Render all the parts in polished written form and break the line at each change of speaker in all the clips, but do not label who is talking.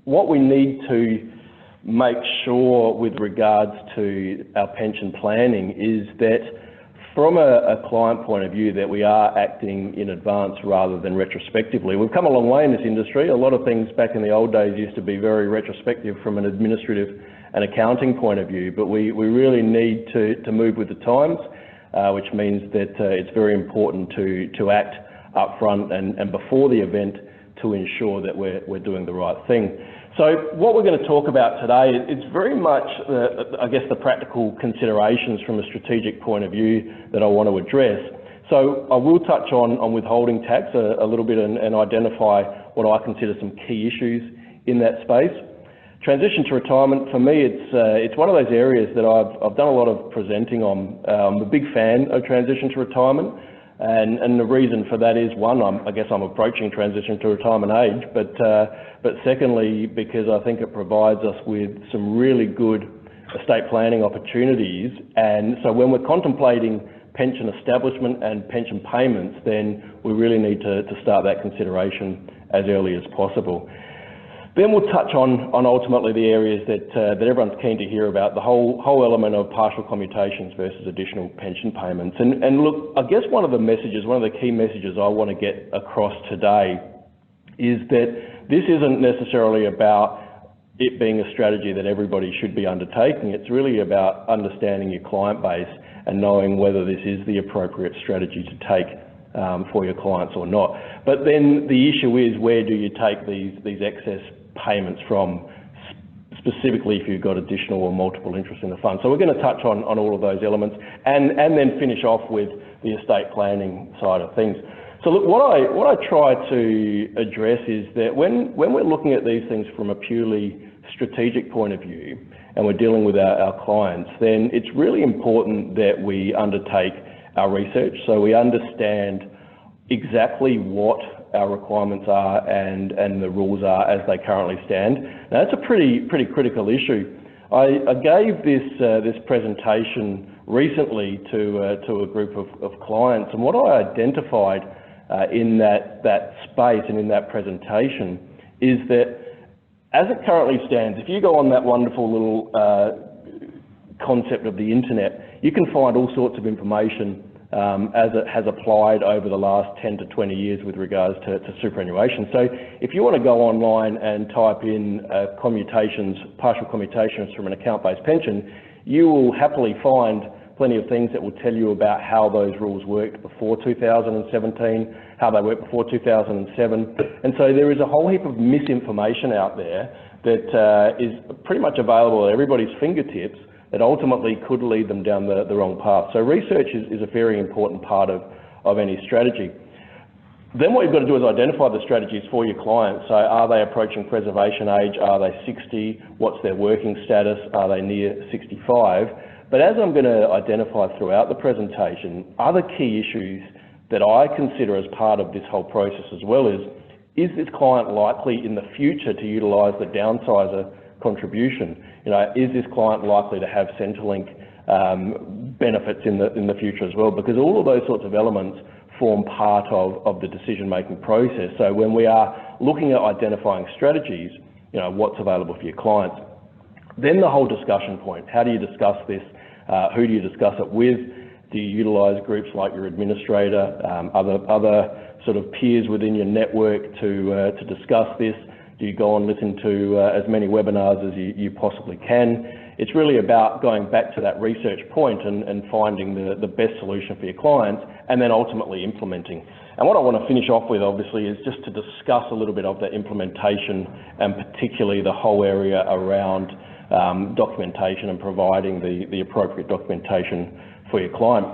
what we need to make sure with regards to our pension planning is that from a client point of view that we are acting in advance rather than retrospectively. We've come a long way in this industry. A lot of things back in the old days used to be very retrospective from an administrative and accounting point of view, but we really need to move with the times, which means that it's very important to act up front and before the event to ensure that we're doing the right thing. So what we're going to talk about today, it's very much, I guess, the practical considerations from a strategic point of view that I want to address. So I will touch on withholding tax a little bit and identify what I consider some key issues in that space. Transition to retirement, for me, it's one of those areas that I've done a lot of presenting on. I'm a big fan of transition to retirement. And the reason for that is, one, I guess I'm approaching transition to retirement age, but secondly, because I think it provides us with some really good estate planning opportunities. And so when we're contemplating pension establishment and pension payments, then we really need to start that consideration as early as possible. Then we'll touch on ultimately the areas that everyone's keen to hear about, the whole element of partial commutations versus additional pension payments. And look, I guess one of the key messages I want to get across today is that this isn't necessarily about it being a strategy that everybody should be undertaking. It's really about understanding your client base and knowing whether this is the appropriate strategy to take for your clients or not. But then the issue is, where do you take these excess payments from, specifically if you've got additional or multiple interest in the fund? So we're going to touch on all of those elements and then finish off with the estate planning side of things. So look, what I try to address is that when we're looking at these things from a purely strategic point of view and we're dealing with our clients, then it's really important that we undertake our research so we understand exactly what our requirements are and the rules are as they currently stand. Now, that's a pretty critical issue. I gave this presentation recently to a group of clients, and what I identified in that space and in that presentation is that as it currently stands, if you go on that wonderful little concept of the internet, you can find all sorts of information as it has applied over the last 10 to 20 years with regards to superannuation. So if you want to go online and type in partial commutations from an account-based pension, you will happily find plenty of things that will tell you about how those rules worked before 2017, how they worked before 2007. And so there is a whole heap of misinformation out there that is pretty much available at everybody's fingertips that ultimately could lead them down the wrong path. So research is a very important part of any strategy. Then what you've got to do is identify the strategies for your clients. So are they approaching preservation age? Are they 60? What's their working status? Are they near 65? But as I'm going to identify throughout the presentation, other key issues that I consider as part of this whole process as well is this client likely in the future to utilise the downsizer contribution? You know, is this client likely to have Centrelink benefits in the future as well? Because all of those sorts of elements form part of the decision-making process. So when we are looking at identifying strategies, you know, what's available for your clients? Then the whole discussion point, how do you discuss this? Who do you discuss it with? Do you utilise groups like your administrator, other sort of peers within your network to discuss this? Do you go and listen to as many webinars as you possibly can? It's really about going back to that research point and finding the best solution for your clients and then ultimately implementing. And what I want to finish off with, obviously, is just to discuss a little bit of the implementation and particularly the whole area around documentation and providing the appropriate documentation for your client.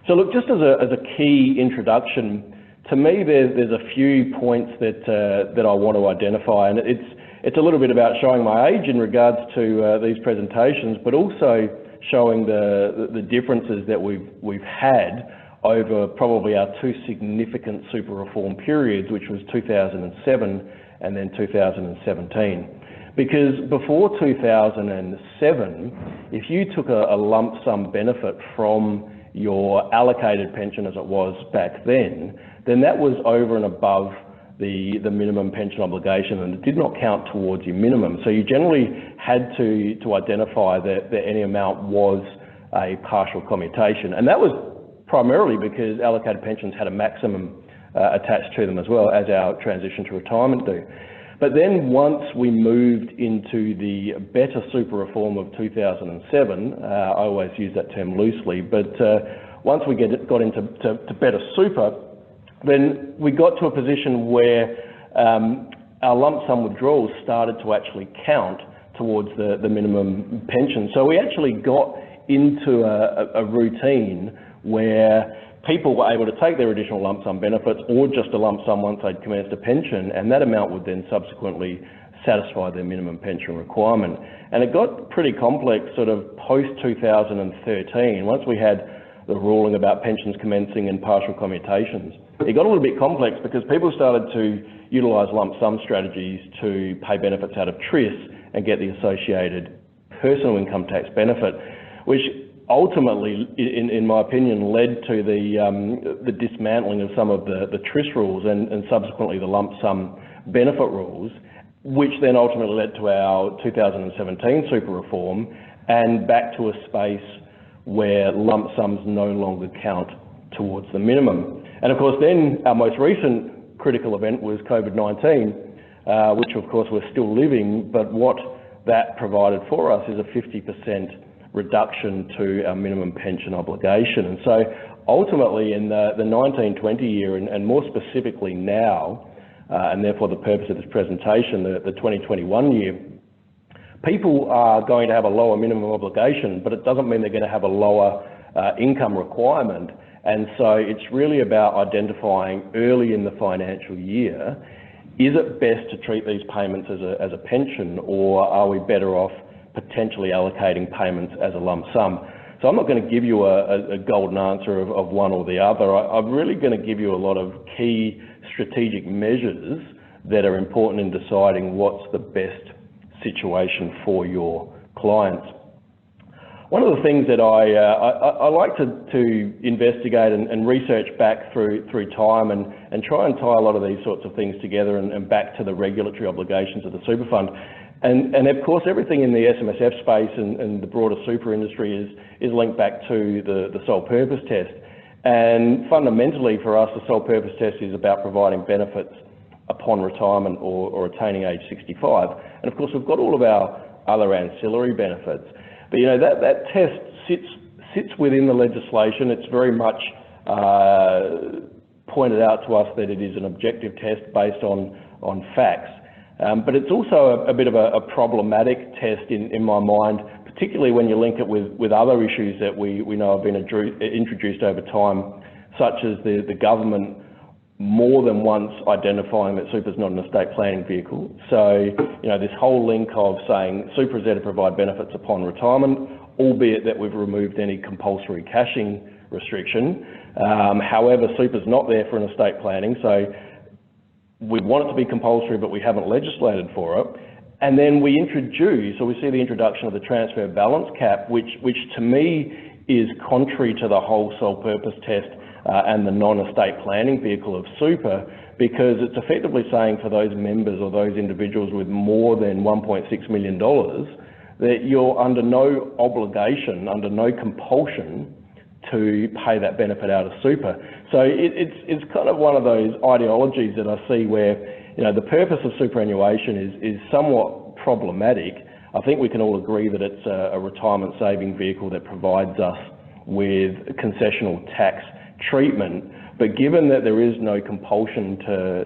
So look, just as a key introduction, to me, there's a few points that I want to identify, and it's a little bit about showing my age in regards to these presentations, but also showing the differences that we've had over probably our two significant super reform periods, which was 2007 and then 2017. Because before 2007, if you took a lump sum benefit from your allocated pension as it was back then that was over and above the minimum pension obligation, and it did not count towards your minimum. So you generally had to identify that any amount was a partial commutation, and that was primarily because allocated pensions had a maximum attached to them as well, as our transition to retirement do. But then once we moved into the better super reform of 2007, I always use that term loosely, but once we got into better super, then we got to a position where our lump sum withdrawals started to actually count towards the minimum pension. So we actually got into a routine where people were able to take their additional lump sum benefits or just a lump sum once they'd commenced a pension, and that amount would then subsequently satisfy their minimum pension requirement. And it got pretty complex sort of post-2013, once we had the ruling about pensions commencing and partial commutations. It got a little bit complex because people started to utilise lump sum strategies to pay benefits out of TRIS and get the associated personal income tax benefit, which ultimately, in my opinion, led to the dismantling of some of the TRIS rules and subsequently the lump sum benefit rules, which then ultimately led to our 2017 super reform and back to a space where lump sums no longer count towards the minimum. And of course then our most recent critical event was COVID-19, which of course we're still living, but what that provided for us is a 50% reduction to our minimum pension obligation. And so ultimately in the 1920 year, and more specifically now, and therefore the purpose of this presentation, the 2021 year, people are going to have a lower minimum obligation, but it doesn't mean they're going to have a lower income requirement. And so it's really about identifying early in the financial year, is it best to treat these payments as a pension, or are we better off potentially allocating payments as a lump sum? So I'm not going to give you a golden answer of one or the other. I'm really going to give you a lot of key strategic measures that are important in deciding what's the best situation for your clients. One of the things that I like to investigate and research back through time and try and tie a lot of these sorts of things together and back to the regulatory obligations of the super fund. And of course, everything in the SMSF space and the broader super industry is linked back to the sole purpose test. And fundamentally for us, the sole purpose test is about providing benefits upon retirement or attaining age 65. And of course, we've got all of our other ancillary benefits. But you know, that test sits within the legislation. It's very much pointed out to us that it is an objective test based on facts. But it's also a bit of a problematic test in my mind, particularly when you link it with other issues that we know have been introduced over time, such as the government more than once identifying that super is not an estate planning vehicle. So, you know, this whole link of saying super is there to provide benefits upon retirement, albeit that we've removed any compulsory cashing restriction. However, super is not there for an estate planning, so we want it to be compulsory, but we haven't legislated for it. And then we see the introduction of the transfer balance cap, which to me is contrary to the whole sole purpose test and the non-estate planning vehicle of super, because it's effectively saying for those members or those individuals with more than $1.6 million that you're under no obligation, under no compulsion to pay that benefit out of super. So it's kind of one of those ideologies that I see where, you know, the purpose of superannuation is somewhat problematic. I think we can all agree that it's a retirement saving vehicle that provides us with concessional tax treatment, but given that there is no compulsion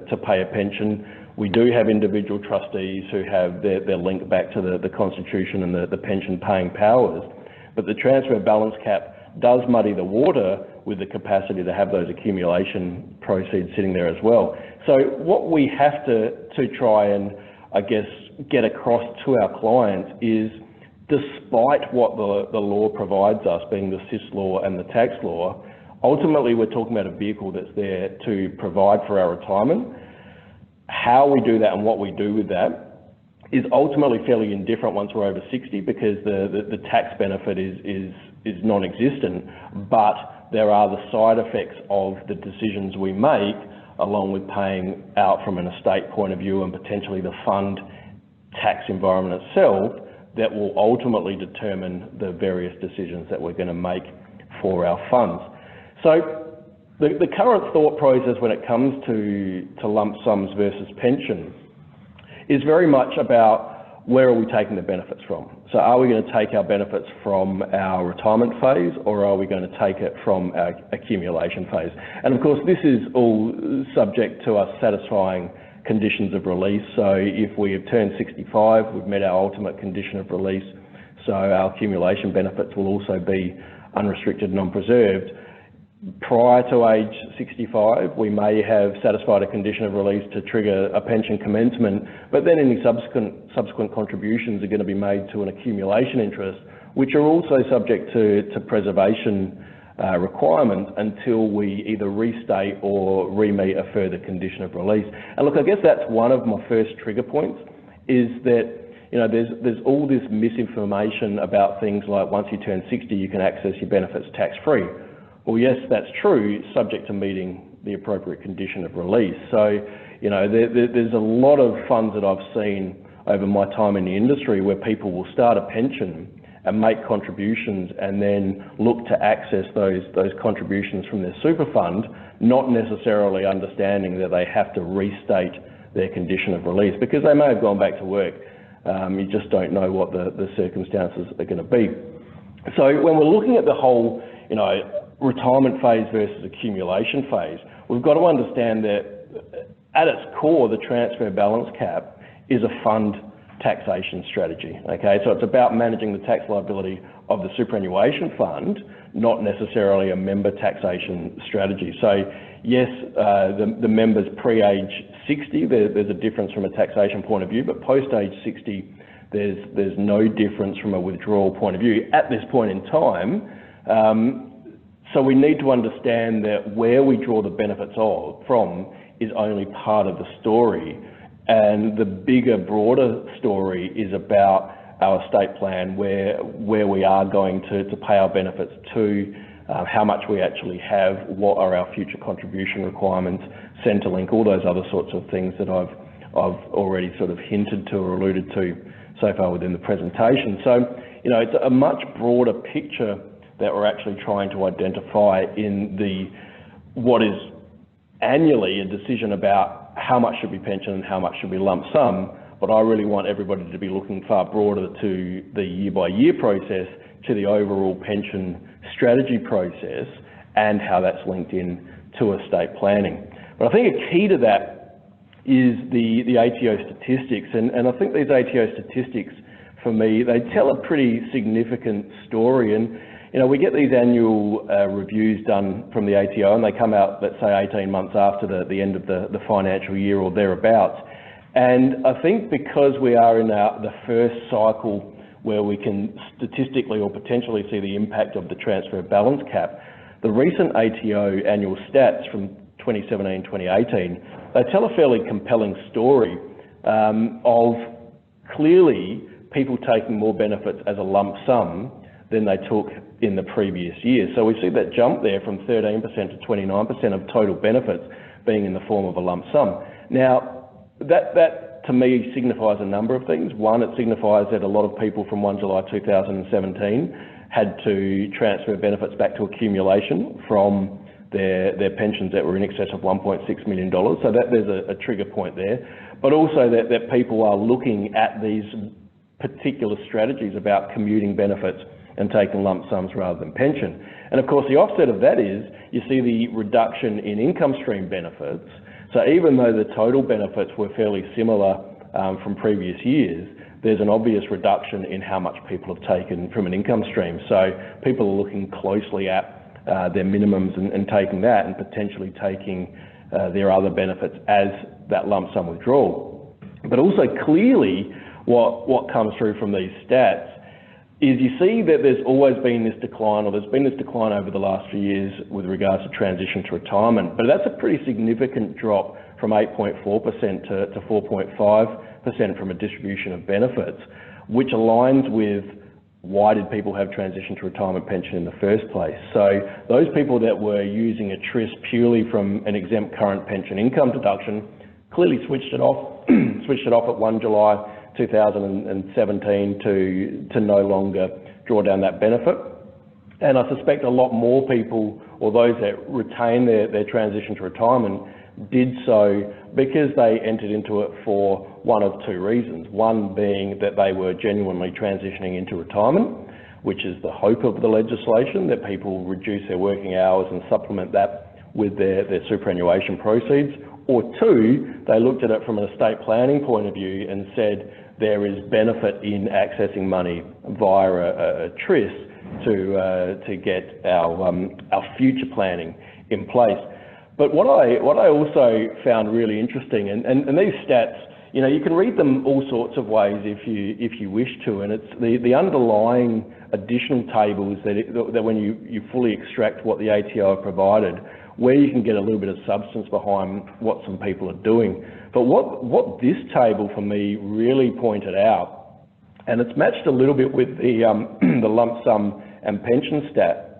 to pay a pension, we do have individual trustees who have their link back to the Constitution and the pension paying powers. But the transfer balance cap does muddy the water with the capacity to have those accumulation proceeds sitting there as well. So what we have to try and, I guess, get across to our clients is, despite what the law provides us, being the SIS law and the tax law, ultimately we're talking about a vehicle that's there to provide for our retirement. How we do that and what we do with that is ultimately fairly indifferent once we're over 60, because the tax benefit is non-existent, but there are the side effects of the decisions we make along with paying out from an estate point of view and potentially the fund tax environment itself, that will ultimately determine the various decisions that we're going to make for our funds. So the current thought process when it comes to lump sums versus pension is very much about where are we taking the benefits from. So are we going to take our benefits from our retirement phase, or are we going to take it from our accumulation phase? And of course, this is all subject to us satisfying conditions of release. So if we have turned 65, we've met our ultimate condition of release, so our accumulation benefits will also be unrestricted, non-preserved. Prior to age 65, we may have satisfied a condition of release to trigger a pension commencement, but then any subsequent contributions are going to be made to an accumulation interest, which are also subject to preservation requirements until we either restate or re-meet a further condition of release. And look, I guess that's one of my first trigger points, is that there's all this misinformation about things like once you turn 60, you can access your benefits tax-free. Well, yes, that's true, subject to meeting the appropriate condition of release. So, there's a lot of funds that I've seen over my time in the industry where people will start a pension and make contributions and then look to access those contributions from their super fund, not necessarily understanding that they have to restate their condition of release, because they may have gone back to work. You just don't know what the circumstances are going to be. So when we're looking at the whole, retirement phase versus accumulation phase, we've got to understand that at its core, the transfer balance cap is a fund taxation strategy. Okay, so it's about managing the tax liability of the superannuation fund, not necessarily a member taxation strategy. So yes, the members pre-age 60, there's a difference from a taxation point of view, but post-age 60, there's no difference from a withdrawal point of view at this point in time. So we need to understand that where we draw the benefits from is only part of the story. And the bigger, broader story is about our estate plan, where we are going to pay our benefits to, how much we actually have, what are our future contribution requirements, Centrelink, all those other sorts of things that I've already sort of hinted to or alluded to so far within the presentation. So, it's a much broader picture that we're actually trying to identify in what is annually a decision about how much should be pension and how much should be lump sum, but I really want everybody to be looking far broader to the year-by-year process, to the overall pension strategy process, and how that's linked in to estate planning. But I think a key to that is the ATO statistics, and I think these ATO statistics, for me, they tell a pretty significant story. And we get these annual reviews done from the ATO, and they come out, let's say, 18 months after the end of the financial year or thereabouts. And I think because we are in the first cycle where we can statistically or potentially see the impact of the transfer balance cap, the recent ATO annual stats from 2017-2018, they tell a fairly compelling story of clearly people taking more benefits as a lump sum than they took in the previous year. So we see that jump there from 13% to 29% of total benefits being in the form of a lump sum. Now, that to me signifies a number of things. One, it signifies that a lot of people from 1 July 2017 had to transfer benefits back to accumulation from their pensions that were in excess of $1.6 million. So that there's a trigger point there. But also that people are looking at these particular strategies about commuting benefits and taking lump sums rather than pension. And of course, the offset of that is you see the reduction in income stream benefits. So even though the total benefits were fairly similar from previous years, there's an obvious reduction in how much people have taken from an income stream. So people are looking closely at their minimums and taking that, and potentially taking their other benefits as that lump sum withdrawal. But also clearly what comes through from these stats is you see that there's always been this decline, or there's been this decline over the last few years with regards to transition to retirement, but that's a pretty significant drop from 8.4% to 4.5% from a distribution of benefits, which aligns with why did people have transition to retirement pension in the first place? So those people that were using a TRIS purely from an exempt current pension income deduction clearly switched it off at 1 July 2017 to no longer draw down that benefit. And I suspect a lot more people, or those that retain their transition to retirement, did so because they entered into it for one of two reasons. One being that they were genuinely transitioning into retirement, which is the hope of the legislation, that people reduce their working hours and supplement that with their superannuation proceeds. Or two, they looked at it from an estate planning point of view and said there is benefit in accessing money via a TRIS to get our future planning in place. But what I also found really interesting, and these stats, you know, you can read them all sorts of ways if you wish to, and it's the underlying additional tables that when you fully extract what the ATO have provided, where you can get a little bit of substance behind what some people are doing. But what this table for me really pointed out, and it's matched a little bit with the lump sum and pension stat,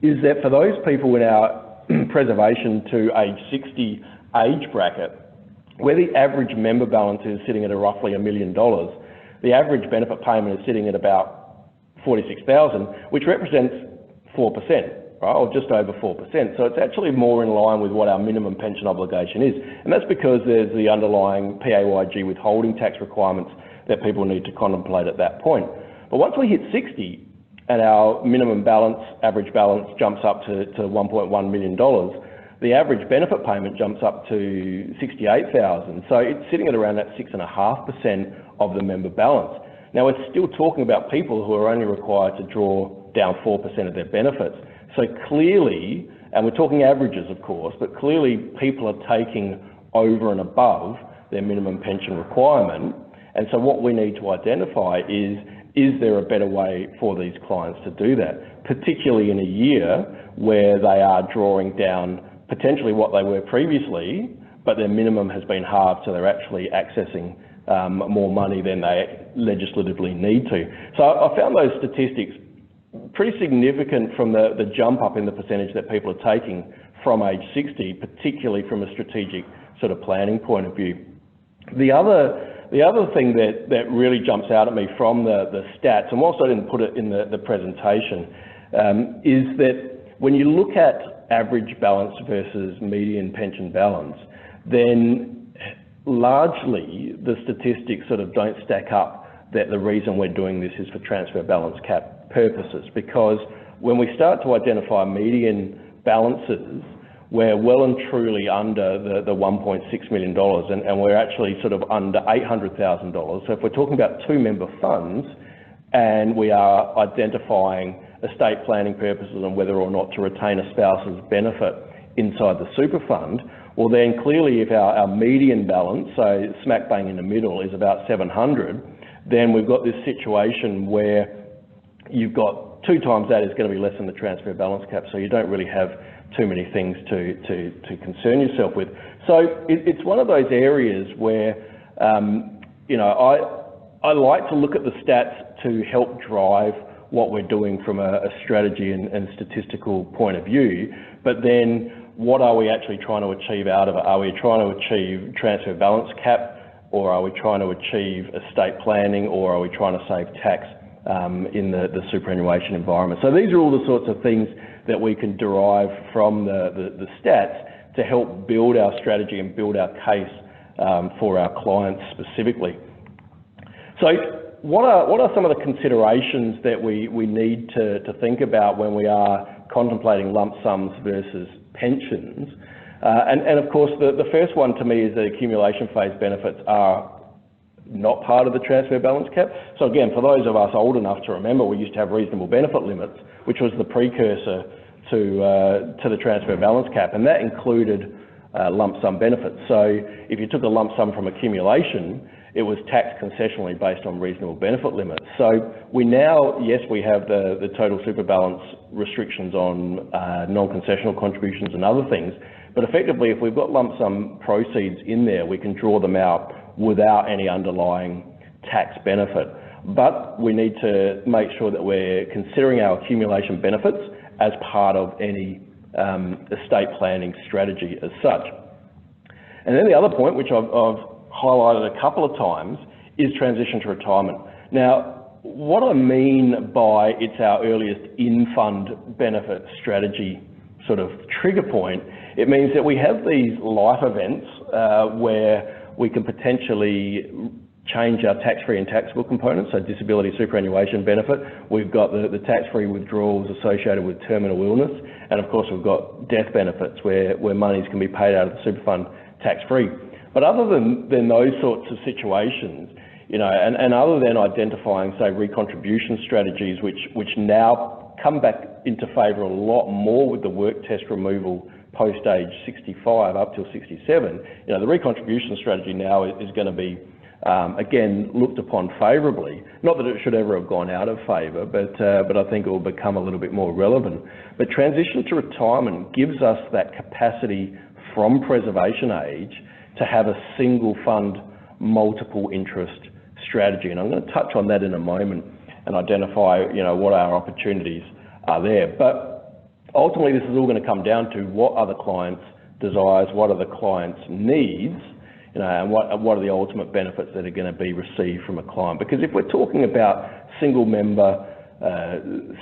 is that for those people in our preservation to age 60 age bracket, where the average member balance is sitting at roughly $1 million, the average benefit payment is sitting at about $46,000, which represents 4%, right, or just over 4%. So it's actually more in line with what our minimum pension obligation is. And that's because there's the underlying PAYG withholding tax requirements that people need to contemplate at that point. But once we hit 60, and our minimum balance, average balance, jumps up to $1.1 million, the average benefit payment jumps up to $68,000. So it's sitting at around that 6.5% of the member balance. Now, we're still talking about people who are only required to draw down 4% of their benefits. So clearly, and we're talking averages, of course, but clearly people are taking over and above their minimum pension requirement. And so what we need to identify is there a better way for these clients to do that, particularly in a year where they are drawing down potentially what they were previously, but their minimum has been halved, so they're actually accessing more money than they legislatively need to. So I found those statistics pretty significant from the jump up in the percentage that people are taking from age 60, particularly from a strategic sort of planning point of view. The other thing that really jumps out at me from the stats, and whilst I didn't put it in the presentation, is that when you look at average balance versus median pension balance, then largely the statistics sort of don't stack up that the reason we're doing this is for transfer balance cap purposes, because when we start to identify median balances, we're well and truly under the $1.6 million, and we're actually sort of under $800,000. So if we're talking about two member funds and we are identifying estate planning purposes and whether or not to retain a spouse's benefit inside the super fund, well then clearly if our median balance, so smack bang in the middle, is about 700, then we've got this situation where you've got 2 times that is going to be less than the transfer balance cap, so you don't really have too many things to concern yourself with. So it's one of those areas where, you know, I like to look at the stats to help drive what we're doing from a strategy and statistical point of view, but then what are we actually trying to achieve out of it? Are we trying to achieve transfer balance cap, or are we trying to achieve estate planning, or are we trying to save tax in the superannuation environment? So these are all the sorts of things that we can derive from the stats to help build our strategy and build our case for our clients specifically. So what are some of the considerations that we need to think about when we are contemplating lump sums versus pensions? And of course, the first one to me is that accumulation phase benefits are not part of the transfer balance cap. So again, for those of us old enough to remember, we used to have reasonable benefit limits, which was the precursor to the transfer balance cap, and that included lump sum benefits. So if you took a lump sum from accumulation, it was taxed concessionally based on reasonable benefit limits. So we now, yes, we have the total super balance restrictions on non-concessional contributions and other things, but effectively if we've got lump sum proceeds in there, we can draw them out without any underlying tax benefit. but we need to make sure that we're considering our accumulation benefits as part of any estate planning strategy as such. And then the other point, which I've highlighted a couple of times, is transition to retirement. Now, what I mean by it's our earliest in-fund benefit strategy sort of trigger point, it means that we have these life events where we can potentially change our tax-free and taxable components, so disability superannuation benefit. We've got the tax-free withdrawals associated with terminal illness, and of course we've got death benefits where monies can be paid out of the super fund tax-free. But other than those sorts of situations, you know, and other than identifying, say, recontribution strategies, which now come back into favour a lot more with the work test removal post age 65 up till 67, you know, the recontribution strategy now is going to be again, looked upon favourably. Not that it should ever have gone out of favour, but I think it will become a little bit more relevant. But transition to retirement gives us that capacity from preservation age to have a single fund, multiple interest strategy. And I'm going to touch on that in a moment and identify, you know, what our opportunities are there. But ultimately, this is all going to come down to what are the client's desires, what are the client's needs, you know, and what are the ultimate benefits that are going to be received from a client. Because if we're talking about single member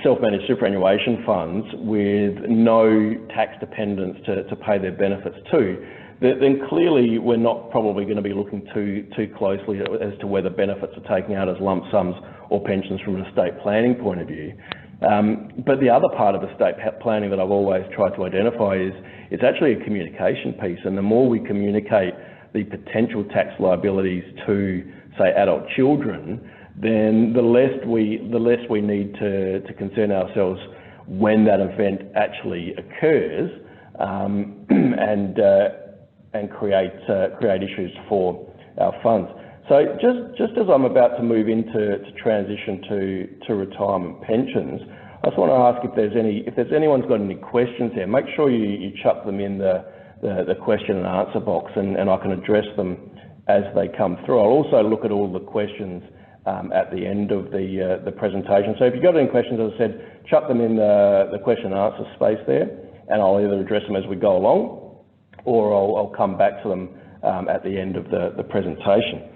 self-managed superannuation funds with no tax dependence to pay their benefits to, then clearly we're not probably going to be looking too closely as to whether benefits are taken out as lump sums or pensions from an estate planning point of view. But the other part of estate planning that I've always tried to identify is it's actually a communication piece, and the more we communicate the potential tax liabilities to, say, adult children, then the less we need to concern ourselves when that event actually occurs, and create issues for our funds. So just as I'm about to move into transition to retirement pensions, I just want to ask if anyone's got any questions there. Make sure you chuck them in the question and answer box, and I can address them as they come through. I'll also look at all the questions at the end of the presentation. So if you've got any questions, as I said, chuck them in the question and answer space there, and I'll either address them as we go along, or I'll come back to them at the end of the presentation.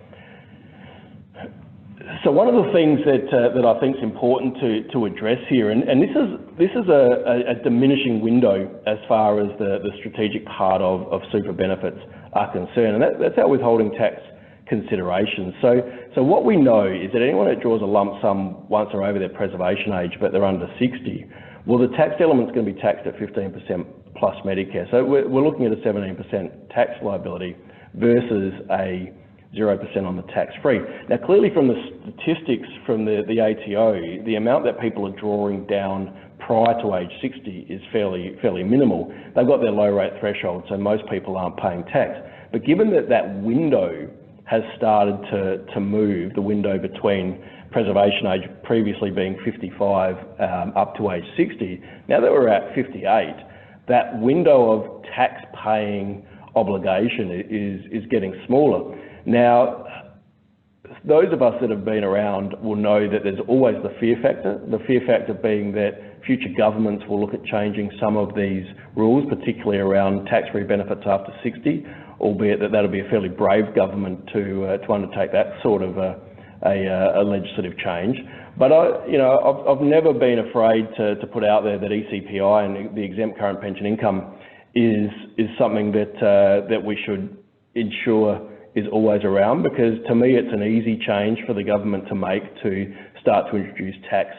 So one of the things that I think is important to address here, and this is a diminishing window as far as the strategic part of super benefits are concerned, and that's our withholding tax considerations. So what we know is that anyone that draws a lump sum once they're over their preservation age but they're under 60, well, the tax element's going to be taxed at 15% plus Medicare. So we're looking at a 17% tax liability versus a 0% on the tax-free. Now, clearly from the statistics from the ATO, the amount that people are drawing down prior to age 60 is fairly minimal. They've got their low rate threshold, so most people aren't paying tax. But given that window has started to move, the window between preservation age previously being 55 up to age 60, now that we're at 58, that window of tax-paying obligation is getting smaller. Now, those of us that have been around will know that there's always the fear factor being that future governments will look at changing some of these rules, particularly around tax-free benefits after 60, albeit that'll be a fairly brave government to undertake that sort of a legislative change. But I've never been afraid to put out there that ECPI and the exempt current pension income is something that we should ensure is always around, because to me it's an easy change for the government to make to start to introduce tax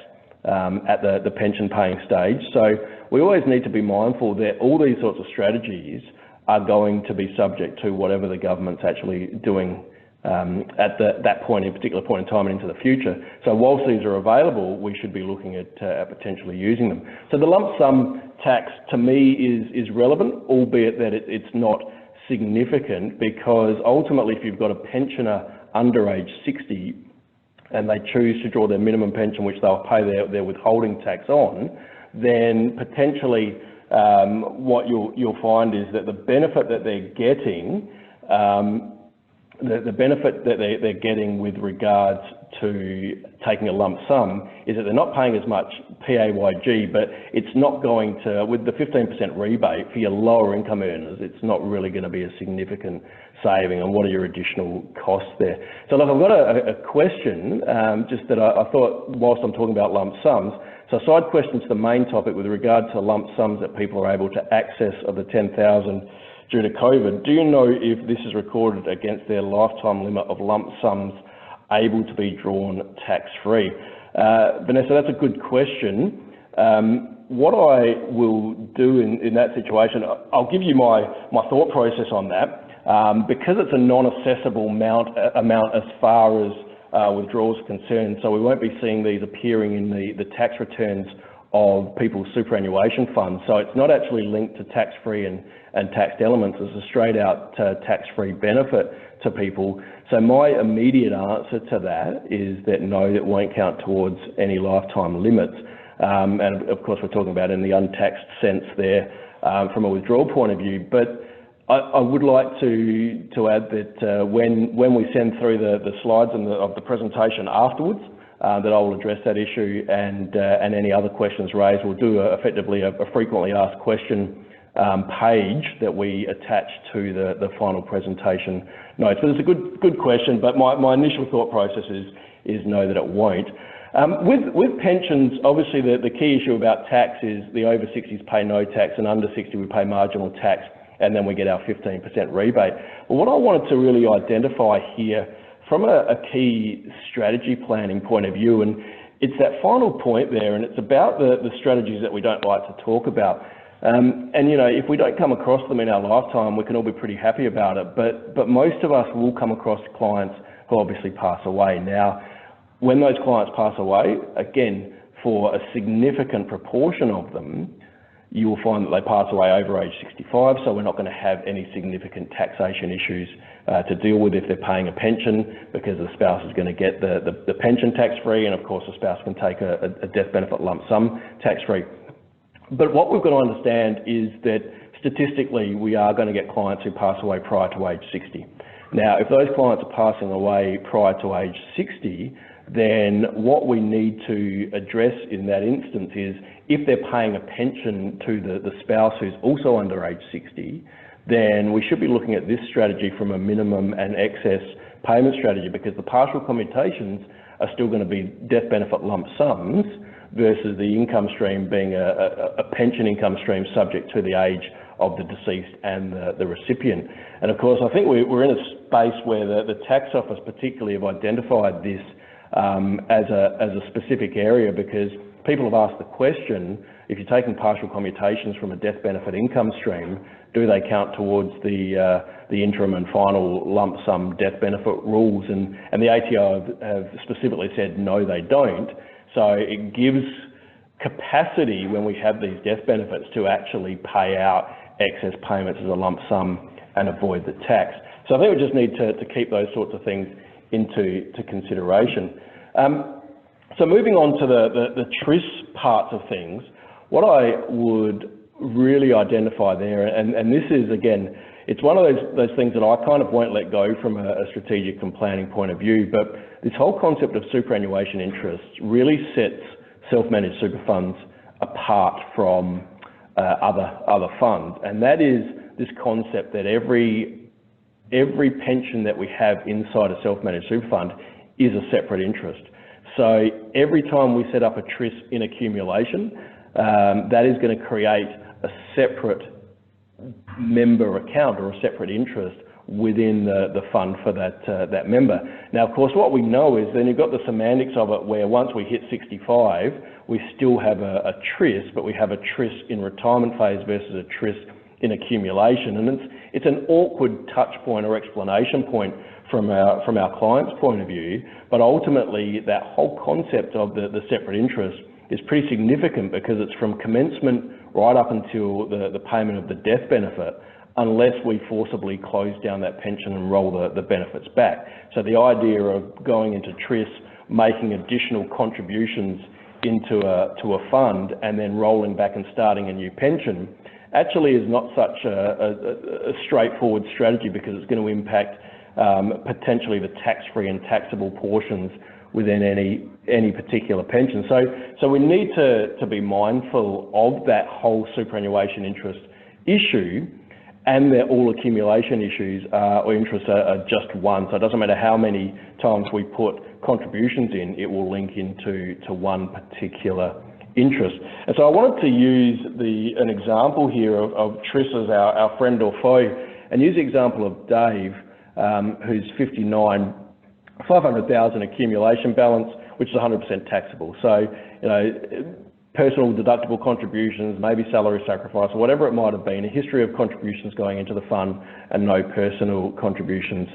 at the pension paying stage. So we always need to be mindful that all these sorts of strategies are going to be subject to whatever the government's actually doing at that particular point in time and into the future. So whilst these are available, we should be looking at potentially using them. So the lump sum tax to me is relevant, albeit that it's not significant, because ultimately if you've got a pensioner under age 60 and they choose to draw their minimum pension, which they'll pay their withholding tax on, then potentially what you'll find is that the benefit that they're getting, the benefit that they're getting with regards to taking a lump sum is that they're not paying as much PAYG, but it's not going to, with the 15% rebate for your lower income earners, it's not really going to be a significant saving. And what are your additional costs there? So look, I've got a question, just that I thought whilst I'm talking about lump sums. So a side question to the main topic with regard to lump sums that people are able to access of the 10,000 due to COVID. Do you know if this is recorded against their lifetime limit of lump sums able to be drawn tax-free? Vanessa, that's a good question. What I will do in that situation, I'll give you my thought process on that. Because it's a non-assessable amount as far as withdrawals are concerned, so we won't be seeing these appearing in the tax returns of people's superannuation funds. So it's not actually linked to tax-free and taxed elements. It's a straight-out tax-free benefit to people. So my immediate answer to that is that no, it won't count towards any lifetime limits. And of course, we're talking about in the untaxed sense there from a withdrawal point of view. But I would like to add that when we send through the slides of the presentation afterwards, that I will address that issue and any other questions raised. We'll do effectively a frequently asked question page that we attach to the final presentation notes. But it's a good question, but my initial thought process is no, that it won't. With pensions, obviously the key issue about tax is the over 60s pay no tax and under 60 we pay marginal tax, and then we get our 15% rebate. But what I wanted to really identify here from a key strategy planning point of view, and it's that final point there, and it's about the strategies that we don't like to talk about. And you know, if we don't come across them in our lifetime, we can all be pretty happy about it, but most of us will come across clients who obviously pass away. Now, when those clients pass away, again, for a significant proportion of them, you will find that they pass away over age 65, so we're not going to have any significant taxation issues to deal with if they're paying a pension, because the spouse is going to get the pension tax-free, and of course the spouse can take a death benefit lump sum tax-free. But what we've got to understand is that statistically we are going to get clients who pass away prior to age 60. Now, if those clients are passing away prior to age 60, then what we need to address in that instance is if they're paying a pension to the spouse who's also under age 60, then we should be looking at this strategy from a minimum and excess payment strategy, because the partial commutations are still going to be death benefit lump sums versus the income stream being a pension income stream subject to the age of the deceased and the recipient. And of course, I think we're in a space where the tax office particularly have identified this as a specific area, because people have asked the question, if you're taking partial commutations from a death benefit income stream, do they count towards the interim and final lump sum death benefit rules? And the ATO have specifically said no, they don't. So it gives capacity when we have these death benefits to actually pay out excess payments as a lump sum and avoid the tax. So I think we just need to keep those sorts of things into consideration. So moving on to the TRIS parts of things, what I would really identify there, and this is, again, it's one of those things that I kind of won't let go from a strategic and planning point of view, but this whole concept of superannuation interests really sets self-managed super funds apart from other funds, and that is this concept that every pension that we have inside a self-managed super fund is a separate interest. So every time we set up a TRIS in accumulation, that is going to create a separate member account or a separate interest within the fund for that member. Now, of course, what we know is then you've got the semantics of it where once we hit 65, we still have a TRIS, but we have a TRIS in retirement phase versus a TRIS in accumulation. And it's an awkward touch point or explanation point from our client's point of view, but ultimately that whole concept of the separate interest is pretty significant, because it's from commencement right up until the payment of the death benefit, unless we forcibly close down that pension and roll the benefits back. So the idea of going into TRIS, making additional contributions into a fund and then rolling back and starting a new pension actually is not such a straightforward strategy, because it's going to impact potentially the tax-free and taxable portions within any particular pension. So we need to be mindful of that whole superannuation interest issue, and that all accumulation issues or interests are just one. So it doesn't matter how many times we put contributions in, it will link into one particular interest. And so I wanted to use an example here of Tris as our friend or foe, and use the example of Dave, who's 59, 500,000 accumulation balance, which is 100% taxable. So, personal deductible contributions, maybe salary sacrifice, or whatever it might have been, a history of contributions going into the fund and no personal contributions.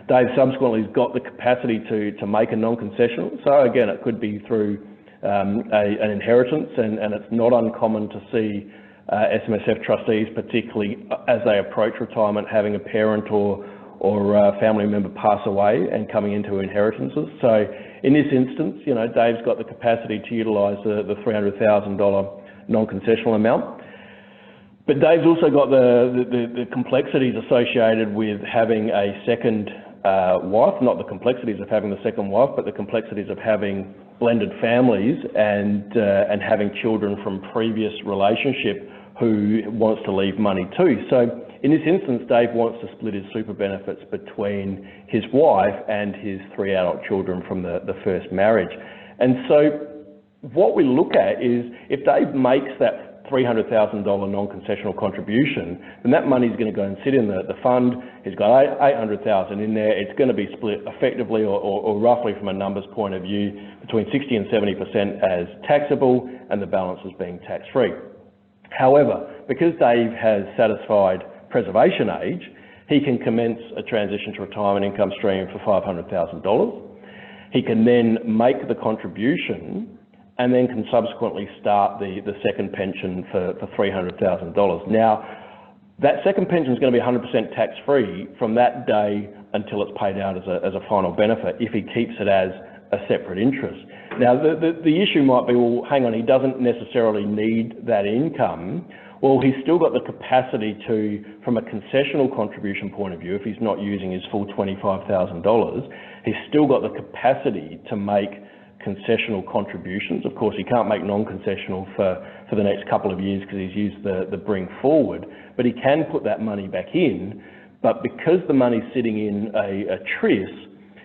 Dave subsequently has got the capacity to make a non-concessional. So again, it could be through an inheritance, and it's not uncommon to see SMSF trustees, particularly as they approach retirement, having a parent or a family member pass away and coming into inheritances. So in this instance, Dave's got the capacity to utilise the $300,000 non-concessional amount. But Dave's also got the complexities associated with having a second wife, not the complexities of having the second wife, but the complexities of having blended families and having children from previous relationship who wants to leave money too. So in this instance, Dave wants to split his super benefits between his wife and his 3 adult children from the first marriage. And so what we look at is, if Dave makes that $300,000 non-concessional contribution, then that money is going to go and sit in the fund. He's got $800,000 in there. It's going to be split effectively or roughly, from a numbers point of view, between 60 and 70% as taxable, and the balance as being tax-free. However, because Dave has satisfied preservation age, he can commence a transition to retirement income stream for $500,000. He can then make the contribution and then can subsequently start the second pension for $300,000. Now, that second pension is going to be 100% tax-free from that day until it's paid out as a final benefit, if he keeps it as a separate interest. Now, the issue might be, well, hang on, he doesn't necessarily need that income. Well, he's still got the capacity to, from a concessional contribution point of view, if he's not using his full $25,000, he's still got the capacity to make concessional contributions. Of course, he can't make non-concessional for the next couple of years because he's used the bring forward, but he can put that money back in. But because the money's sitting in a TRIS,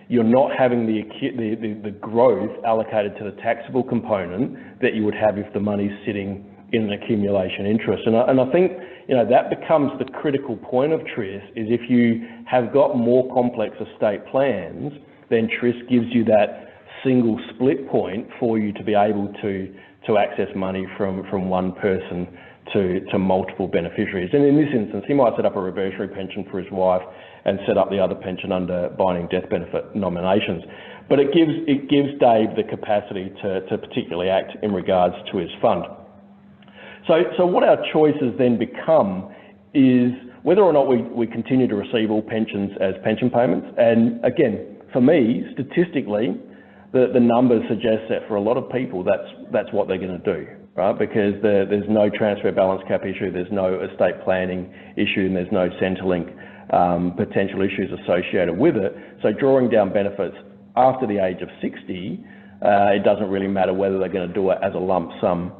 you're not having the growth allocated to the taxable component that you would have if the money's sitting in an accumulation interest. And I think that becomes the critical point of TRIS, is if you have got more complex estate plans, then TRIS gives you that single split point for you to be able to access money from one person to multiple beneficiaries. And in this instance, he might set up a reversionary pension for his wife and set up the other pension under binding death benefit nominations. But it gives Dave the capacity to particularly act in regards to his fund. So what our choices then become is whether or not we continue to receive all pensions as pension payments. And again, for me, statistically, the numbers suggest that for a lot of people, that's what they're going to do, right? Because there's no transfer balance cap issue, there's no estate planning issue, and there's no Centrelink potential issues associated with it. So drawing down benefits after the age of 60, it doesn't really matter whether they're going to do it as a lump sum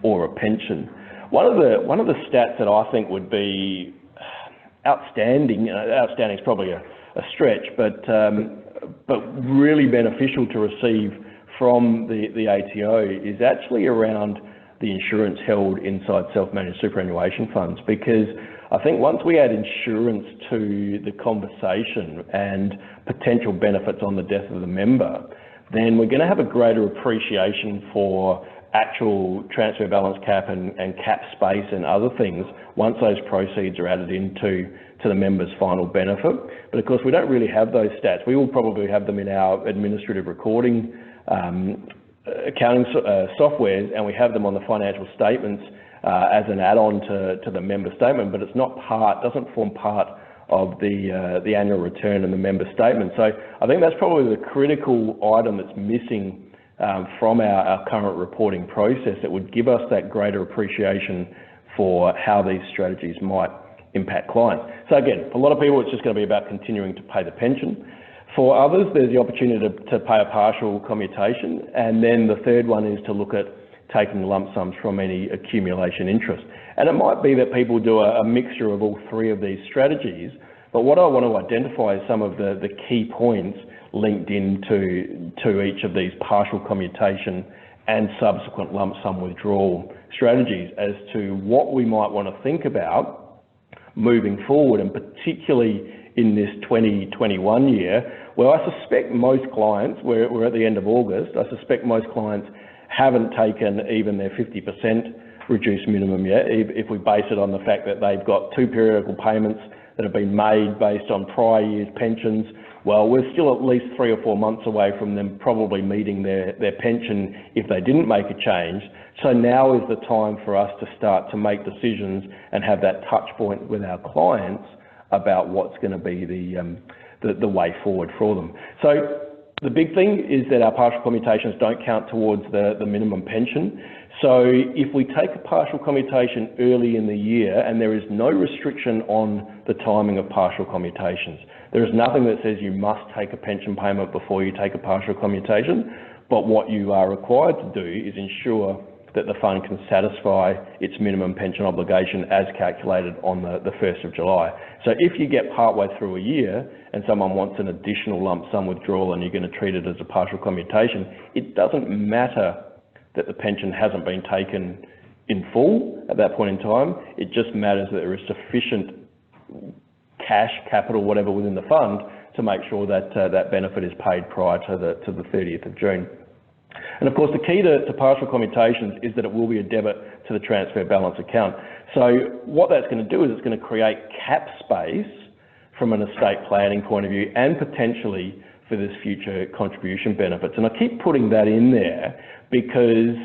or a pension. One of the stats that I think would be outstanding, outstanding is probably a stretch, but really beneficial to receive from the ATO is actually around the insurance held inside self-managed superannuation funds, because I think once we add insurance to the conversation and potential benefits on the death of the member, then we're going to have a greater appreciation for actual transfer balance cap and cap space and other things once those proceeds are added into the member's final benefit. But of course, we don't really have those stats. We will probably have them in our administrative recording accounting softwares, and we have them on the financial statements as an add-on to the member statement, but it's not doesn't form part of the annual return and the member statement. So I think that's probably the critical item that's missing from our current reporting process that would give us that greater appreciation for how these strategies might impact clients. So again, for a lot of people, it's just going to be about continuing to pay the pension. For others, there's the opportunity to pay a partial commutation, and then the third one is to look at taking lump sums from any accumulation interest. And it might be that people do a mixture of all three of these strategies, but what I want to identify is some of the key points linked into each of these partial commutation and subsequent lump sum withdrawal strategies as to what we might want to think about moving forward, and particularly in this 2021 year, where I suspect most clients, we're at the end of August, I suspect most clients haven't taken even their 50% reduced minimum yet, if we base it on the fact that they've got two periodical payments that have been made based on prior year's pensions. Well, we're still at least 3 or 4 months away from them probably meeting their pension if they didn't make a change. So now is the time for us to start to make decisions and have that touch point with our clients about what's going to be the way forward for them. So the big thing is that our partial commutations don't count towards the minimum pension. So if we take a partial commutation early in the year, and there is no restriction on the timing of partial commutations, there is nothing that says you must take a pension payment before you take a partial commutation, but what you are required to do is ensure that the fund can satisfy its minimum pension obligation as calculated on the 1st of July. So if you get partway through a year and someone wants an additional lump sum withdrawal and you're going to treat it as a partial commutation, it doesn't matter that the pension hasn't been taken in full at that point in time. It just matters that there is sufficient cash, capital, whatever within the fund to make sure that that benefit is paid prior to the 30th of June. And of course, the key to partial commutations is that it will be a debit to the transfer balance account. So what that's going to do is it's going to create cap space from an estate planning point of view and potentially for this future contribution benefits. And I keep putting that in there because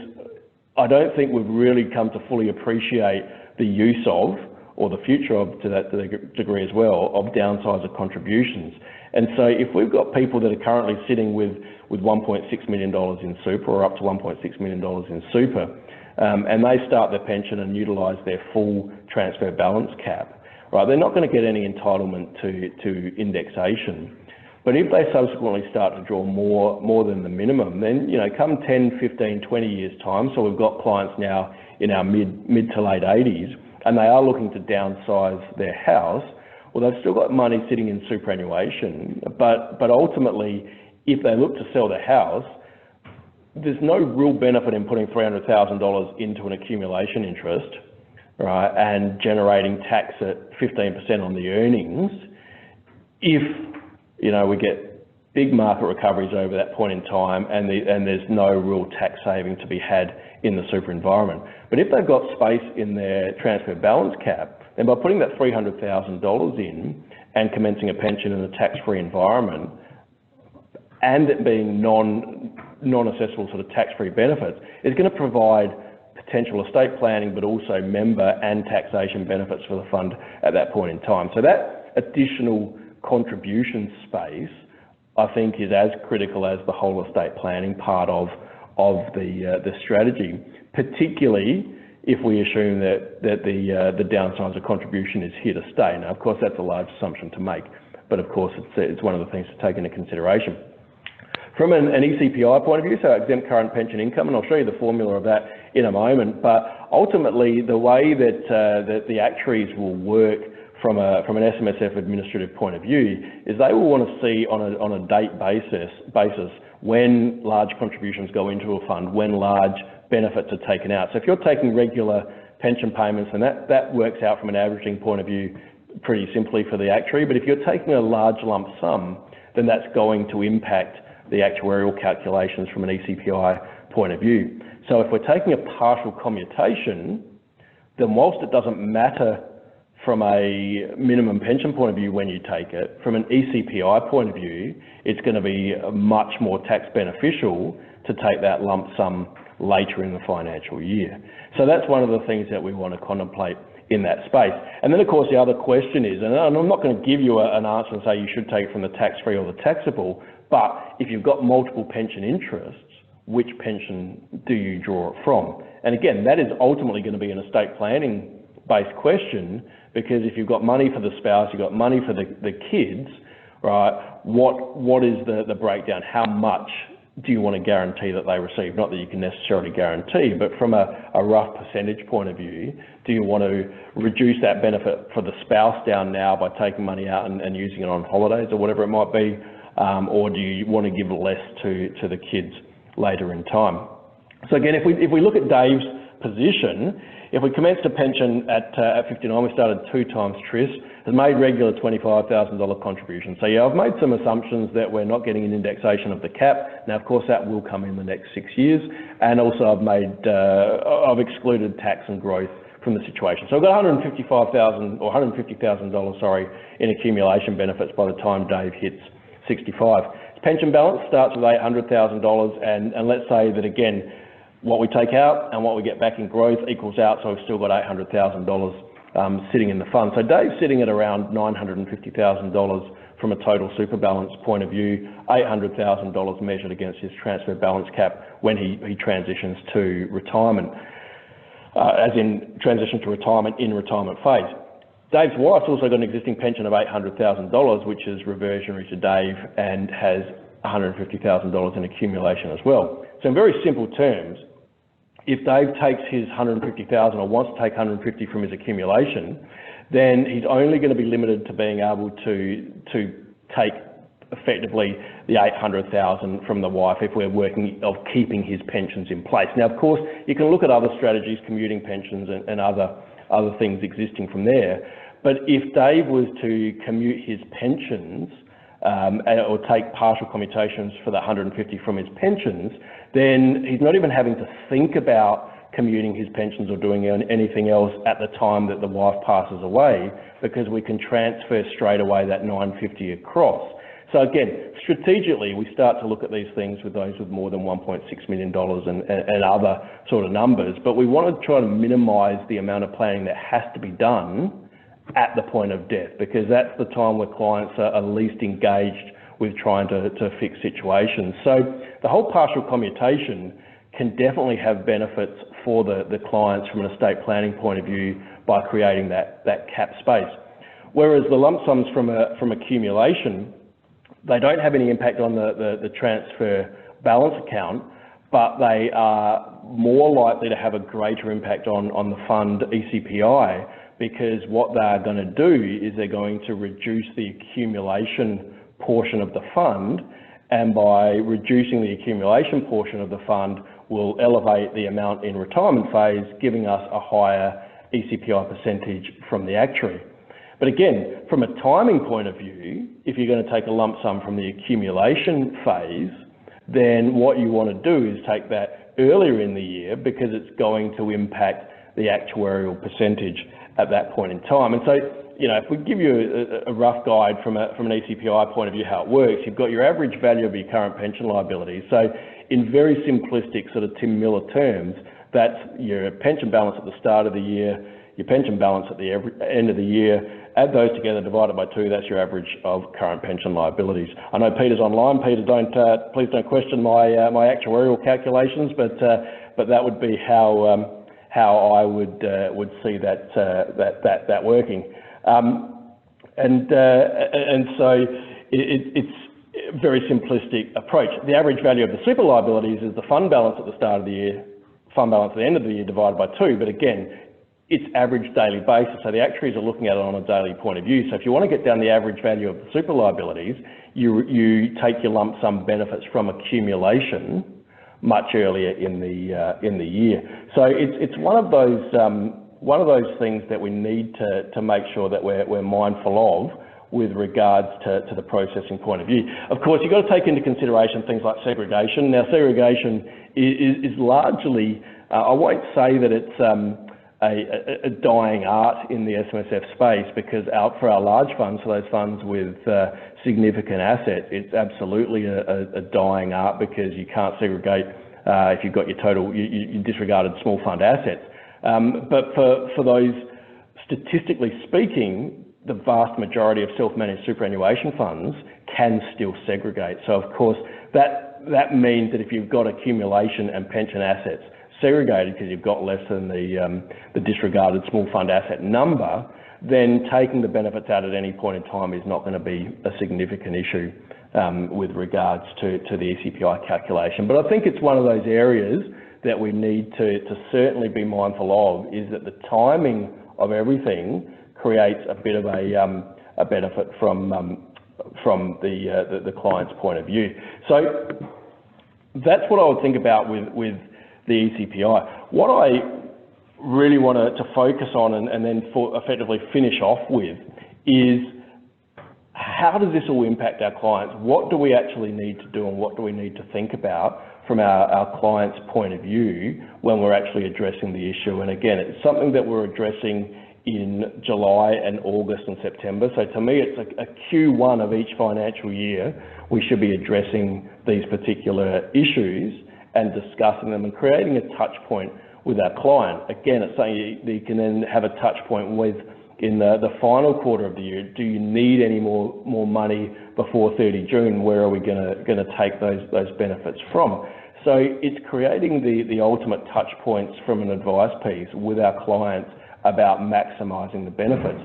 I don't think we've really come to fully appreciate the use of, or the future of, to that degree as well, of downsizer contributions. And so if we've got people that are currently sitting with $1.6 million in super, or up to $1.6 million in super, and they start their pension and utilise their full transfer balance cap, right, they're not going to get any entitlement to indexation. But if they subsequently start to draw more than the minimum, then, you know, come 10, 15, 20 years time, so we've got clients now in our mid to late 80s, and they are looking to downsize their house, well, they've still got money sitting in superannuation, but ultimately, if they look to sell their house, there's no real benefit in putting $300,000 into an accumulation interest, right, and generating tax at 15% on the earnings if, you know, we get big market recoveries over that point in time and there's no real tax saving to be had in the super environment. But if they've got space in their transfer balance cap, then by putting that $300,000 in and commencing a pension in a tax-free environment, and it being non-assessable sort of tax-free benefits, is going to provide potential estate planning, but also member and taxation benefits for the fund at that point in time. So that additional contribution space, I think, is as critical as the whole estate planning part of the strategy, particularly if we assume that the downsizer contribution is here to stay. Now, of course, that's a large assumption to make, but of course, it's one of the things to take into consideration. From an ECPI point of view, so exempt current pension income, and I'll show you the formula of that in a moment, but ultimately the way that the actuaries will work from an SMSF administrative point of view is they will want to see on a date basis when large contributions go into a fund, when large benefits are taken out. So if you're taking regular pension payments, and that works out from an averaging point of view pretty simply for the actuary, but if you're taking a large lump sum, then that's going to impact the actuarial calculations from an ECPI point of view. So if we're taking a partial commutation, then whilst it doesn't matter from a minimum pension point of view when you take it, from an ECPI point of view, it's going to be much more tax beneficial to take that lump sum later in the financial year. So that's one of the things that we want to contemplate in that space. And then, of course, the other question is, and I'm not going to give you an answer and say you should take it from the tax-free or the taxable, but if you've got multiple pension interests, which pension do you draw it from? And again, that is ultimately going to be an estate planning-based question, because if you've got money for the spouse, you've got money for the kids, right, what is the breakdown? How much do you want to guarantee that they receive? Not that you can necessarily guarantee, but from a rough percentage point of view, do you want to reduce that benefit for the spouse down now by taking money out and using it on holidays or whatever it might be, or do you want to give less to the kids later in time? So again, if we look at Dave's position, if we commenced a pension at 59, we started 2 times TRIS, has made regular $25,000 contribution. So yeah, I've made some assumptions that we're not getting an indexation of the cap. Now, of course, that will come in the next 6 years. And also I've excluded tax and growth from the situation. So I've got $150,000, sorry, in accumulation benefits by the time Dave hits 65. His pension balance starts with $800,000, and let's say that again, what we take out and what we get back in growth equals out, so we've still got $800,000 sitting in the fund. So Dave's sitting at around $950,000 from a total super balance point of view, $800,000 measured against his transfer balance cap when he transitions to retirement, as in transition to retirement in retirement phase. Dave's wife's also got an existing pension of $800,000, which is reversionary to Dave and has $150,000 in accumulation as well. So in very simple terms, if Dave takes his $150,000 or wants to take $150,000 from his accumulation, then he's only going to be limited to being able to take effectively the $800,000 from the wife if we're working of keeping his pensions in place. Now, of course, you can look at other strategies, commuting pensions and other things existing from there. But if Dave was to commute his pensions or take partial commutations for the $150,000 from his pensions, then he's not even having to think about commuting his pensions or doing anything else at the time that the wife passes away, because we can transfer straight away that $950,000 across. So again, strategically, we start to look at these things with those with more than $1.6 million and other sort of numbers, but we want to try to minimise the amount of planning that has to be done at the point of death, because that's the time where clients are least engaged with trying to fix situations. So the whole partial commutation can definitely have benefits for the clients from an estate planning point of view by creating that cap space. Whereas the lump sums from accumulation, they don't have any impact on the transfer balance account, but they are more likely to have a greater impact on the fund ECPI, because what they're going to do is they're going to reduce the accumulation portion of the fund, and by reducing the accumulation portion of the fund will elevate the amount in retirement phase, giving us a higher ECPI percentage from the actuary. But again, from a timing point of view, if you're going to take a lump sum from the accumulation phase, then what you want to do is take that earlier in the year, because it's going to impact the actuarial percentage at that point in time. And so, you know, if we give you a rough guide from an ECPI point of view how it works, you've got your average value of your current pension liability. So in very simplistic sort of Tim Miller terms, that's your pension balance at the start of the year, your pension balance at the end of the year, add those together, divided by 2, that's your average of current pension liabilities. I know Peter's online. Peter, please don't question my actuarial calculations, but that would be how I would see that working. And so it's a very simplistic approach. The average value of the super liabilities is the fund balance at the start of the year, fund balance at the end of the year divided by 2, but again, it's average daily basis. So the actuaries are looking at it on a daily point of view. So if you want to get down the average value of the super liabilities, you take your lump sum benefits from accumulation much earlier in the year. So it's one of those things that we need to make sure that we're mindful of with regards to the processing point of view. Of course, you've got to take into consideration things like segregation. Now, segregation is largely, I won't say that it's a dying art in the SMSF space, because for our large funds, for those funds with significant assets, it's absolutely a dying art, because you can't segregate if you've got your disregarded small fund assets. But for those, statistically speaking, the vast majority of self-managed superannuation funds can still segregate. So of course, that means that if you've got accumulation and pension assets segregated because you've got less than the disregarded small fund asset number, then taking the benefits out at any point in time is not going to be a significant issue with regards to the ECPI calculation. But I think it's one of those areas that we need to certainly be mindful of, is that the timing of everything creates a bit of a benefit from the client's point of view. So that's what I would think about with the ECPI. What I really want to focus on and then effectively finish off with is, how does this all impact our clients? What do we actually need to do, and what do we need to think about from our client's point of view when we're actually addressing the issue? And again, it's something that we're addressing in July and August and September. So to me, it's a Q1 of each financial year. We should be addressing these particular issues and discussing them and creating a touch point with our client. Again, it's something you can then have a touch point with in the final quarter of the year. Do you need any more money before 30 June? Where are we going to take those benefits from? So it's creating the ultimate touch points from an advice piece with our clients about maximising the benefits.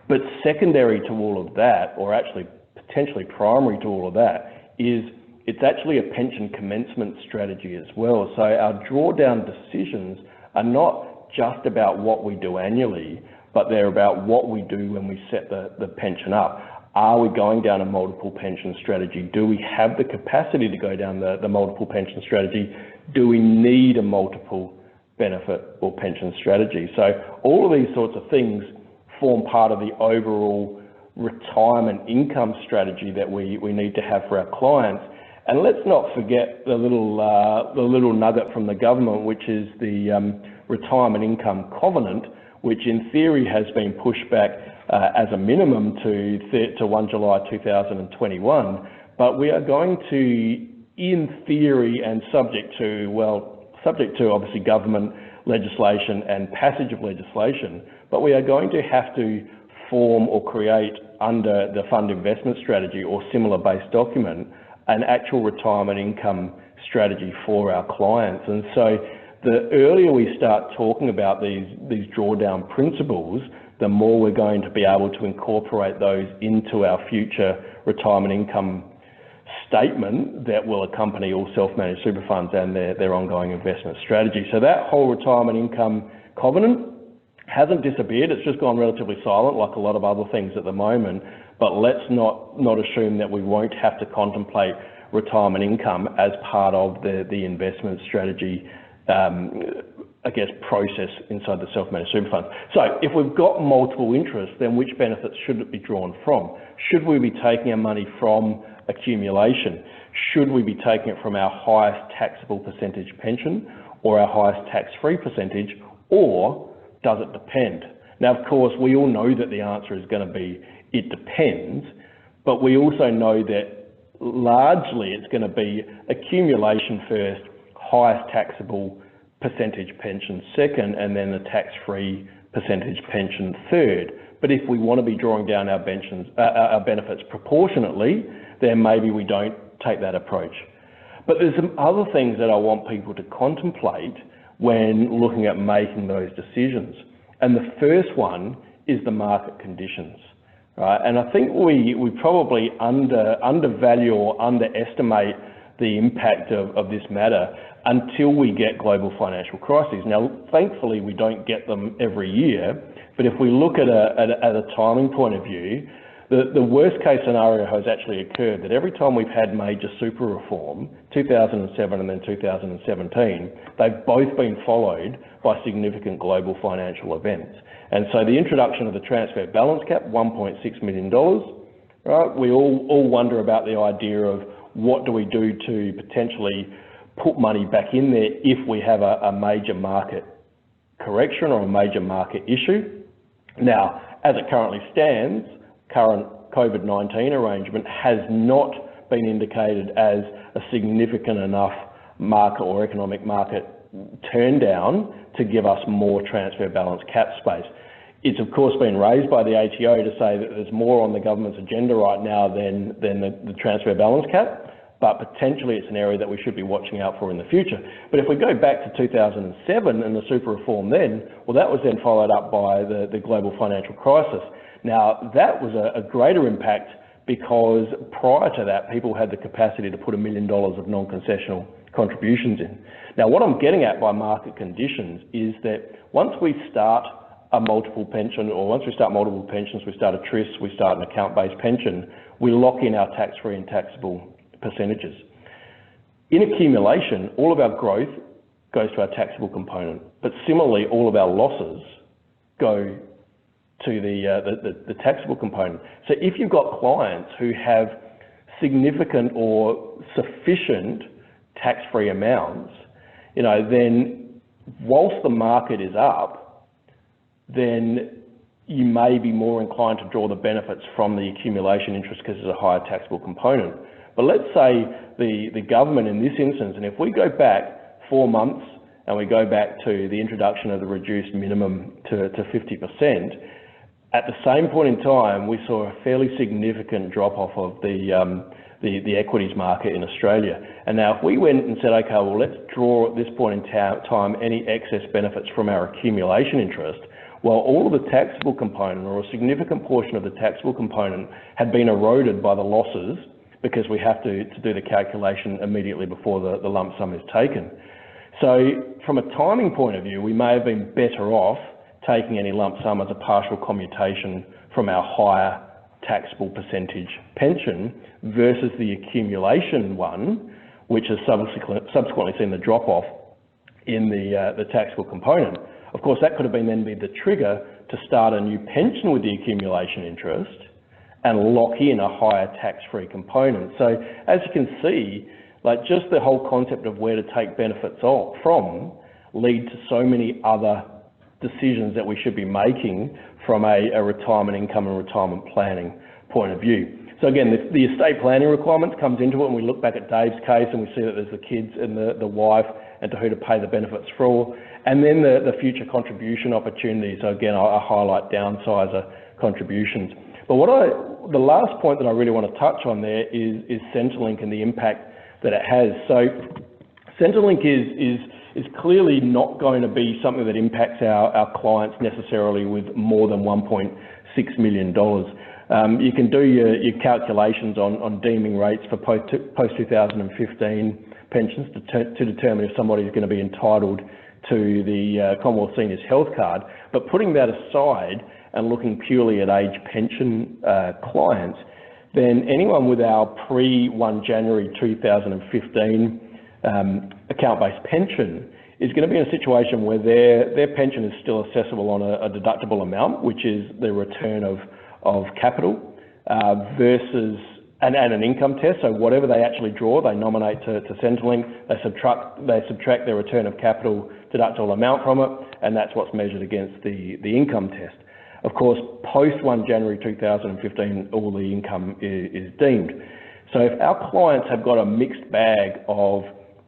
But secondary to all of that, or actually potentially primary to all of that, is it's actually a pension commencement strategy as well. So our drawdown decisions are not just about what we do annually, but they're about what we do when we set the pension up. Are we going down a multiple pension strategy? Do we have the capacity to go down the multiple pension strategy? Do we need a multiple benefit or pension strategy? So all of these sorts of things form part of the overall retirement income strategy that we need to have for our clients. And let's not forget the little nugget from the government, which is the retirement income covenant, which in theory has been pushed back as a minimum to 1 July 2021. But we are going to, in theory, and subject to obviously government legislation and passage of legislation, but we are going to have to form or create under the fund investment strategy or similar based document an actual retirement income strategy for our clients. And so the earlier we start talking about these drawdown principles, the more we're going to be able to incorporate those into our future retirement income statement that will accompany all self-managed super funds and their ongoing investment strategy. So that whole retirement income covenant hasn't disappeared. It's just gone relatively silent, like a lot of other things at the moment. But let's not assume that we won't have to contemplate retirement income as part of the investment strategy, process inside the self-managed super fund. So if we've got multiple interests, then which benefits should it be drawn from? Should we be taking our money from accumulation? Should we be taking it from our highest taxable percentage pension or our highest tax-free percentage, or does it depend? Now, of course, we all know that the answer is going to be it depends, but we also know that largely it's going to be accumulation first, highest taxable percentage pension second, and then the tax-free percentage pension third. But if we want to be drawing down our benefits proportionately, then maybe we don't take that approach. But there's some other things that I want people to contemplate when looking at making those decisions. And the first one is the market conditions, right? And I think we probably undervalue or underestimate the impact of this matter until we get global financial crises. Now, thankfully, we don't get them every year, but if we look at a timing point of view, the worst case scenario has actually occurred, that every time we've had major super reform, 2007 and then 2017, they've both been followed by significant global financial events. And so the introduction of the transfer balance cap, $1.6 million, right? We all wonder about the idea of what do we do to potentially put money back in there if we have a major market correction or a major market issue. Now, as it currently stands, current COVID-19 arrangement has not been indicated as a significant enough market or economic market turn down to give us more transfer balance cap space. It's of course been raised by the ATO to say that there's more on the government's agenda right now than the transfer balance cap, but potentially it's an area that we should be watching out for in the future. But if we go back to 2007 and the super reform then, well, that was then followed up by the global financial crisis. Now, that was a greater impact because prior to that, people had the capacity to put $1 million of non-concessional contributions in. Now, what I'm getting at by market conditions is that once we start a multiple pension, or once we start multiple pensions, we start a TRIS, we start an account-based pension, we lock in our tax-free and taxable percentages. In accumulation, all of our growth goes to our taxable component, but similarly, all of our losses go to the taxable component. So if you've got clients who have significant or sufficient tax-free amounts, then whilst the market is up, then you may be more inclined to draw the benefits from the accumulation interest because there's a higher taxable component. But let's say the government in this instance, and if we go back 4 months and we go back to the introduction of the reduced minimum to 50%, at the same point in time, we saw a fairly significant drop-off of the equities market in Australia. And now if we went and said, okay, well, let's draw at this point in time any excess benefits from our accumulation interest, well, all of the taxable component, or a significant portion of the taxable component, had been eroded by the losses because we have to do the calculation immediately before the lump sum is taken. So from a timing point of view, we may have been better off taking any lump sum as a partial commutation from our higher taxable percentage pension versus the accumulation one, which has subsequently seen the drop-off in the taxable component. Of course, that could have been the trigger to start a new pension with the accumulation interest and lock in a higher tax-free component. So as you can see, like just the whole concept of where to take benefits from lead to so many other decisions that we should be making from a retirement income and retirement planning point of view. So again, the estate planning requirements comes into it, and we look back at Dave's case and we see that there's the kids and the wife and to who to pay the benefits for, and then the future contribution opportunities. So again, I highlight downsizer contributions. But the last point that I really want to touch on there is Centrelink and the impact that it has. So Centrelink is clearly not going to be something that impacts our clients necessarily with more than $1.6 million. You can do your calculations on deeming rates for post-2015 pensions to determine if somebody is going to be entitled to the Commonwealth Seniors Health Card. But putting that aside and looking purely at age pension clients, then anyone with our pre-1 January 2015 account-based pension is going to be in a situation where their pension is still assessable on a deductible amount, which is the return of capital versus and an income test. So whatever they actually draw, they nominate to Centrelink, they subtract their return of capital deductible amount from it, and that's what's measured against the income test. Of course, post 1 January 2015, all the income is deemed. So if our clients have got a mixed bag of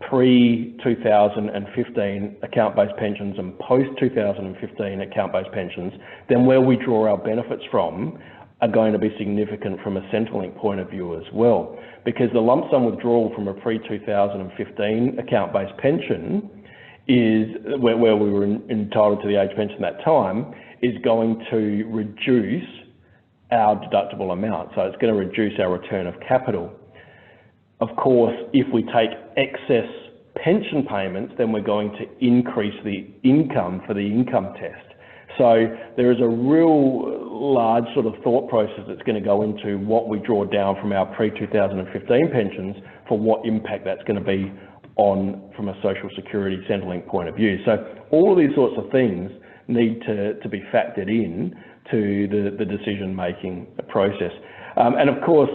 pre-2015 account-based pensions and post-2015 account-based pensions, then where we draw our benefits from are going to be significant from a Centrelink point of view as well, because the lump sum withdrawal from a pre-2015 account-based pension is where we were entitled to the age pension at that time, is going to reduce our deductible amount. So it's going to reduce our return of capital. Of course, if we take excess pension payments, then we're going to increase the income for the income test. So there is a real large sort of thought process that's going to go into what we draw down from our pre-2015 pensions for what impact that's going to be on from a Social Security Centrelink point of view. So all of these sorts of things need to be factored in to the decision-making process. And of course,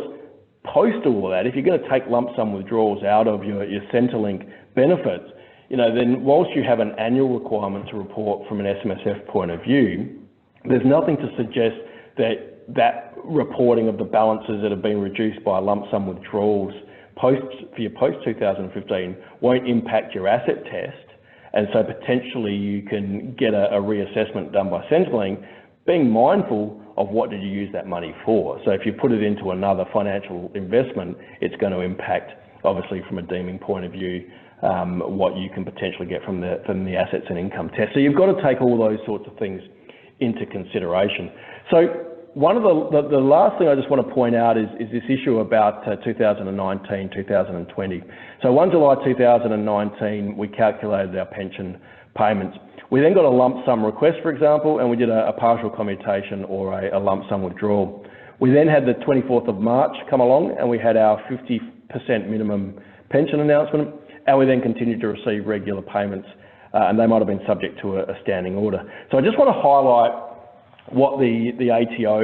post all of that, if you're going to take lump sum withdrawals out of your Centrelink benefits, then whilst you have an annual requirement to report from an SMSF point of view, there's nothing to suggest that reporting of the balances that have been reduced by lump sum withdrawals for your post-2015 won't impact your asset test, and so potentially you can get a reassessment done by Centrelink, being mindful of what did you use that money for. So if you put it into another financial investment, it's going to impact obviously from a deeming point of view, what you can potentially get from the assets and income test. So you've got to take all those sorts of things into consideration. So one of the last thing I just want to point out is this issue about 2019, 2020. So 1 July 2019, we calculated our pension payments. We then got a lump sum request, for example, and we did a partial commutation or a lump sum withdrawal. We then had the 24th of March come along and we had our 50% minimum pension announcement, and we then continued to receive regular payments, and they might have been subject to a standing order. So I just want to highlight what the ATO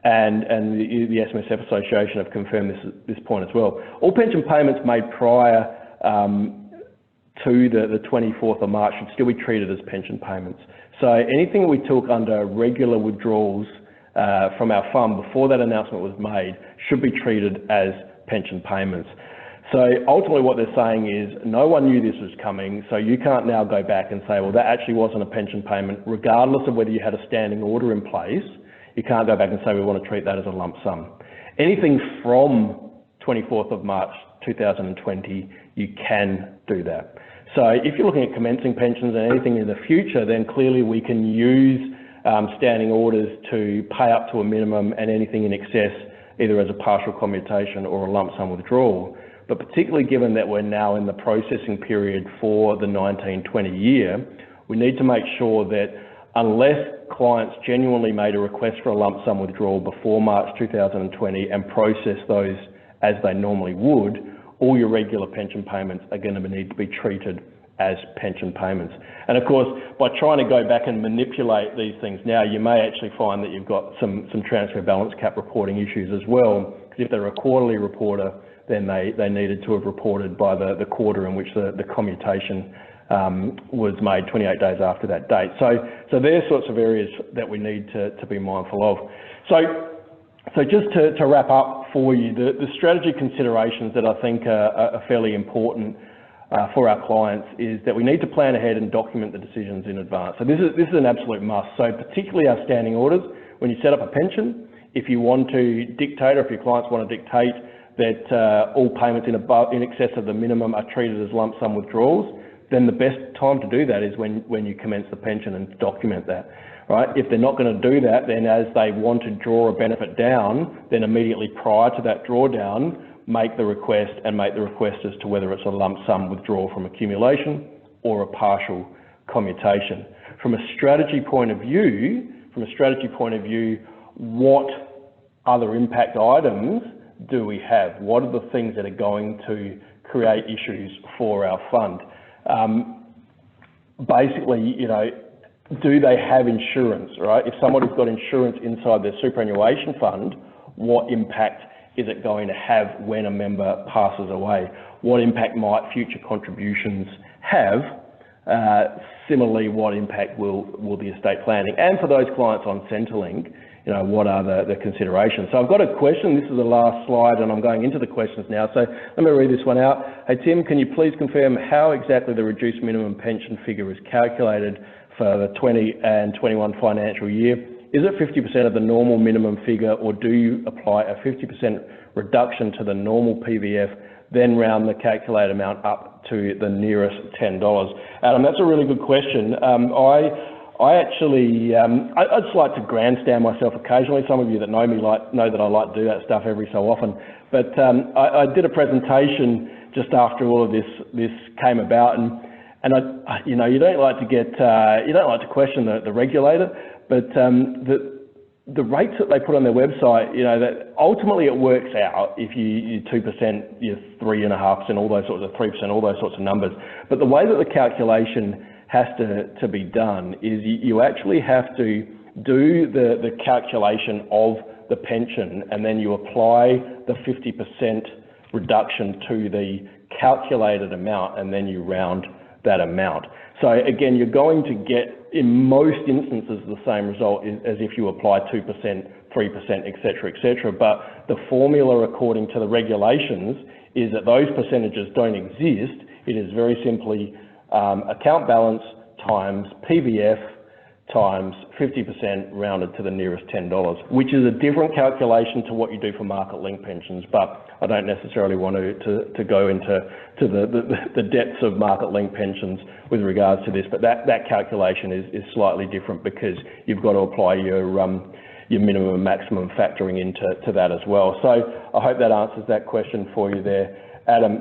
and the SMSF Association have confirmed this point as well. All pension payments made prior to the 24th of March should still be treated as pension payments. So anything we took under regular withdrawals from our fund before that announcement was made should be treated as pension payments. So ultimately what they're saying is no one knew this was coming, so you can't now go back and say, well, that actually wasn't a pension payment, regardless of whether you had a standing order in place. You can't go back and say we want to treat that as a lump sum. Anything from 24th of March 2020, you can do that. So if you're looking at commencing pensions and anything in the future, then clearly we can use standing orders to pay up to a minimum and anything in excess, either as a partial commutation or a lump sum withdrawal. But particularly given that we're now in the processing period for the 19-20 year, we need to make sure that unless clients genuinely made a request for a lump sum withdrawal before March 2020 and process those as they normally would, all your regular pension payments are going to need to be treated as pension payments. And of course, by trying to go back and manipulate these things now, you may actually find that you've got some transfer balance cap reporting issues as well, because if they're a quarterly reporter, then they needed to have reported by the quarter in which the commutation was made 28 days after that date. So there's sorts of areas that we need to be mindful of. So just to wrap up for you, the strategy considerations that I think are fairly important for our clients is that we need to plan ahead and document the decisions in advance. So this is an absolute must. So particularly our standing orders, when you set up a pension, if you want to dictate or if your clients want to dictate that all payments in excess of the minimum are treated as lump sum withdrawals, then the best time to do that is when you commence the pension and document that, right? If they're not going to do that, then as they want to draw a benefit down, then immediately prior to that drawdown, make the request as to whether it's a lump sum withdrawal from accumulation or a partial commutation. From a strategy point of view, what other impact items do we have? What are the things that are going to create issues for our fund? Basically, do they have insurance, right? If somebody's got insurance inside their superannuation fund, what impact is it going to have when a member passes away? What impact might future contributions have? Similarly, what impact will the estate planning? And for those clients on Centrelink, what are the considerations? So I've got a question. This is the last slide, and I'm going into the questions now. So let me read this one out. Hey, Tim, can you please confirm how exactly the reduced minimum pension figure is calculated for the 20 and 21 financial year? Is it 50% of the normal minimum figure, or do you apply a 50% reduction to the normal PVF, then round the calculated amount up to the nearest $10? Adam, that's a really good question. I actually, I just like to grandstand myself occasionally. Some of you that know me know that I like to do that stuff every so often. But I did a presentation just after all of this came about, and you don't like to question the regulator, but the rates that they put on their website, that ultimately it works out if you 2%, you're 3.5%, all those sorts of 3%, all those sorts of numbers. But the way that the calculation has to be done is you actually have to do the calculation of the pension, and then you apply the 50% reduction to the calculated amount, and then you round that amount. So again, you're going to get, in most instances, the same result as if you apply 2%, 3%, etc., but the formula according to the regulations is that those percentages don't exist. It is very simply account balance times PVF times 50% rounded to the nearest $10, which is a different calculation to what you do for market-linked pensions, but I don't necessarily want to go into the depths of market-linked pensions with regards to this, but that calculation is slightly different because you've got to apply your minimum and maximum factoring into that as well. So I hope that answers that question for you there, Adam.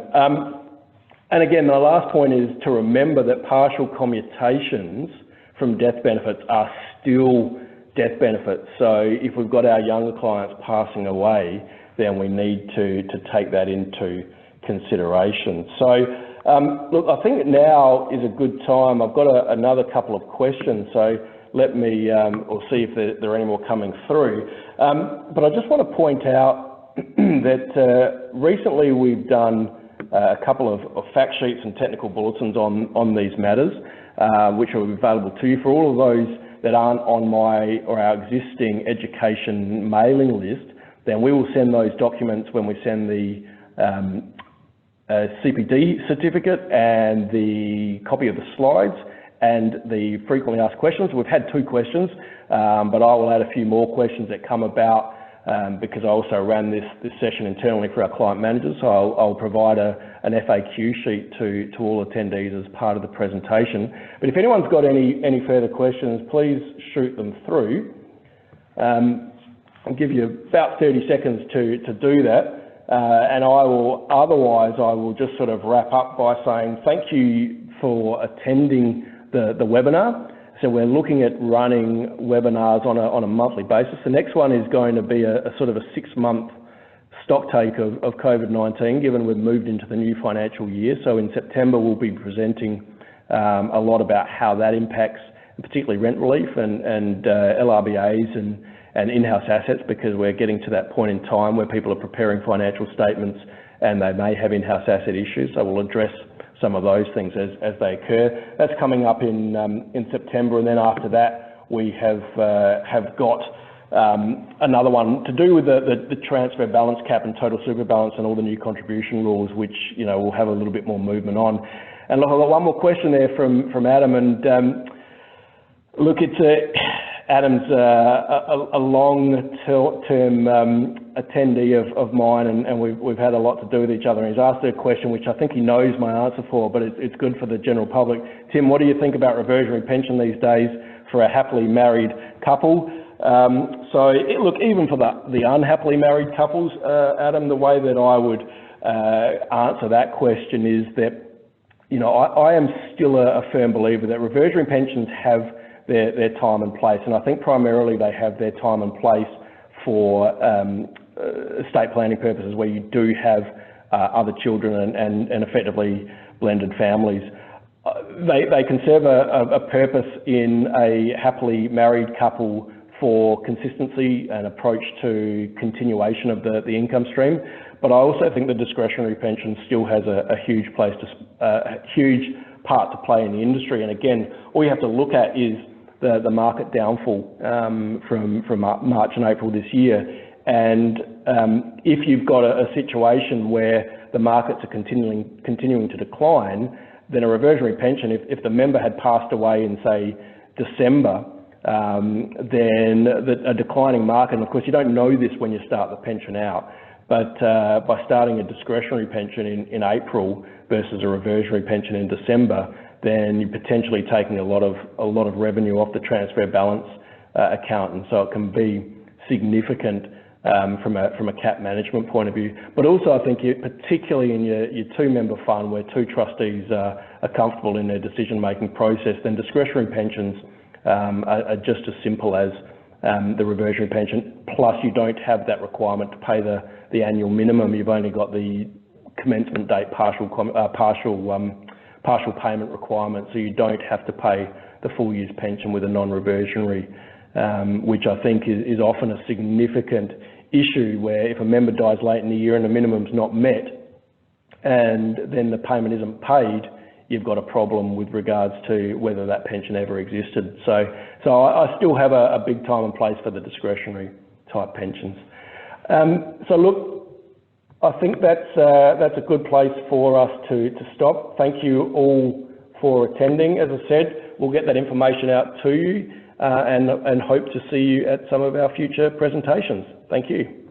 And again, my last point is to remember that partial commutations from death benefits are still death benefits. So if we've got our younger clients passing away, then we need to take that into consideration. So look, I think now is a good time. I've got another couple of questions, so let me or see if there are any more coming through. But I just want to point out that recently we've done a couple of fact sheets and technical bulletins on these matters, which will be available to you. For all of those that aren't on my or our existing education mailing list, then we will send those documents when we send the CPD certificate and the copy of the slides and the frequently asked questions. We've had 2 questions, but I will add a few more questions that come about because I also ran this session internally for our client managers. So I'll provide an FAQ sheet to all attendees as part of the presentation. But if anyone's got any further questions, please shoot them through. I'll give you about 30 seconds to do that. And I will just sort of wrap up by saying thank you for attending the webinar. So we're looking at running webinars on a monthly basis. The next one is going to be a sort of a 6-month stock take of COVID-19, given we've moved into the new financial year. So in September, we'll be presenting a lot about how that impacts, particularly rent relief and LRBAs and in-house assets, because we're getting to that point in time where people are preparing financial statements and they may have in-house asset issues. So we'll address some of those things as they occur. That's coming up in September, and then after that we have got another one to do with the transfer balance cap and total super balance and all the new contribution rules, which we'll have a little bit more movement on. And look, I've got one more question there from Adam, and look, Adam's a long-term attendee of mine, and we've had a lot to do with each other. And he's asked a question which I think he knows my answer for, but it's good for the general public. Tim, what do you think about reversionary pension these days for a happily married couple? Look, even for the unhappily married couples, Adam, the way that I would answer that question is that, I am still a firm believer that reversionary pensions have their time and place, and I think primarily they have their time and place for estate planning purposes, where you do have other children and effectively blended families. They can serve a purpose in a happily married couple for consistency and approach to continuation of the income stream, but I also think the discretionary pension still has a huge huge part to play in the industry. And again, all you have to look at is the market downfall from March and April this year. And if you've got a situation where the markets are continuing to decline, then a reversionary pension, if the member had passed away in, say, December, then a declining market, and of course you don't know this when you start the pension out, but by starting a discretionary pension in April versus a reversionary pension in December, then you're potentially taking a lot of revenue off the transfer balance account, and so it can be significant from a cap management point of view. But also, I think particularly in your 2-member fund where 2 trustees are comfortable in their decision-making process, then discretionary pensions are just as simple as the reversionary pension. Plus, you don't have that requirement to pay the annual minimum. You've only got the commencement date partial payment requirement, so you don't have to pay the full year's pension with a non-reversionary, which I think is often a significant issue, where if a member dies late in the year and the minimum's not met and then the payment isn't paid, you've got a problem with regards to whether that pension ever existed. So I still have a big time and place for the discretionary type pensions. So look, I think that's a good place for us to stop. Thank you all for attending. As I said, we'll get that information out to you. and hope to see you at some of our future presentations. Thank you.